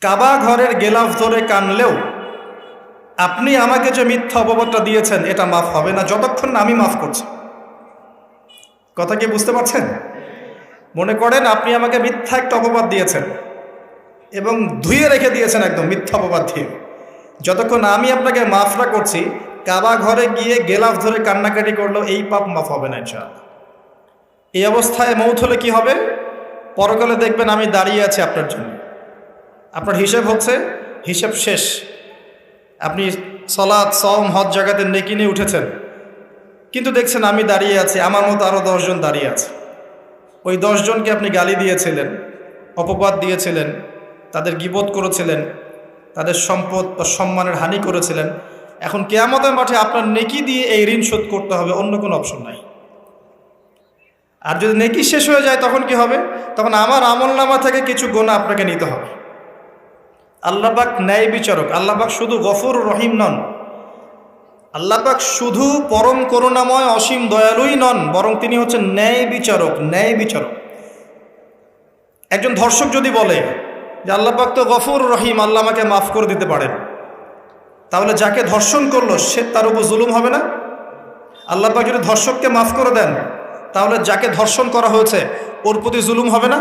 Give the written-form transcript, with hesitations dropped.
কাবা ঘরের গেলাফ ধরে কানলেও আপনি আমাকে যে মিথ্যা অপবাদটা দিয়েছেন এটা মাফ হবে না যতক্ষণ না আমি মাফ করছি। কথা কি বুঝতে পারছেন? মনে করেন আপনি আমাকে মিথ্যা একটা অপবাদ দিয়েছেন এবং ধুয়ে রেখে দিয়েছেন একদম মিথ্যা অপবাদ দিয়ে। যতক্ষণ আমি আপনাকে মাফ না করছি, কাবা ঘরে গিয়ে গেলাফ ধরে কান্নাকাটি করলেও এই পাপ মাফ হবে না ইনশাআল্লাহ। এই অবস্থায় মৌত হলে কি হবে? পরকালে দেখবেন আমি দাঁড়িয়ে আছি আপনার জন্য, আপনার হিসেব হচ্ছে, হিসেব শেষ। আপনি সালাত, সওম, হজ জাকাতের নেকি নিয়ে উঠেছেন, কিন্তু দেখছেন আমি দাঁড়িয়ে আছি, আমার মতো আরও 10 জন দাঁড়িয়ে আছে। ওই 10 জনকে আপনি গালি দিয়েছিলেন, অপবাদ দিয়েছিলেন, তাদের গীবত করেছিলেন, তাদের সম্পদ বা সম্মানের হানি করেছিলেন। এখন কিয়ামতের মাঠে আপনার নেকি দিয়ে এই ঋণ শোধ করতে হবে, অন্য কোনো অপশন নাই। আর যদি নেকি শেষ হয়ে যায় তখন কি হবে? তখন আমার আমলনামা থেকে কিছু গুনাহ আপনাকে নিতে হবে। আল্লাহ পাক ন্যায় বিচারক। আল্লাহ পাক শুধু গফুর রহিম নন, আল্লাহ পাক শুধু পরম করুণাময় অসীম দয়ালুই নন, বরং তিনি হচ্ছেন ন্যায় বিচারক। ন্যায় বিচারক। একজন ধর্ষক যদি বলে যে আল্লাহ পাক তো গফুর রহিম, আল্লাহ আমাকে মাফ করে দিতে পারেন, তাহলে যাকে ধর্ষণ করলো সে তার উপর জুলুম হবে না? আল্লাহ পাক যদি ধর্ষককে মাফ করে দেন, তাহলে যাকে ধর্ষণ করা হয়েছে ওর প্রতি জুলুম হবে না?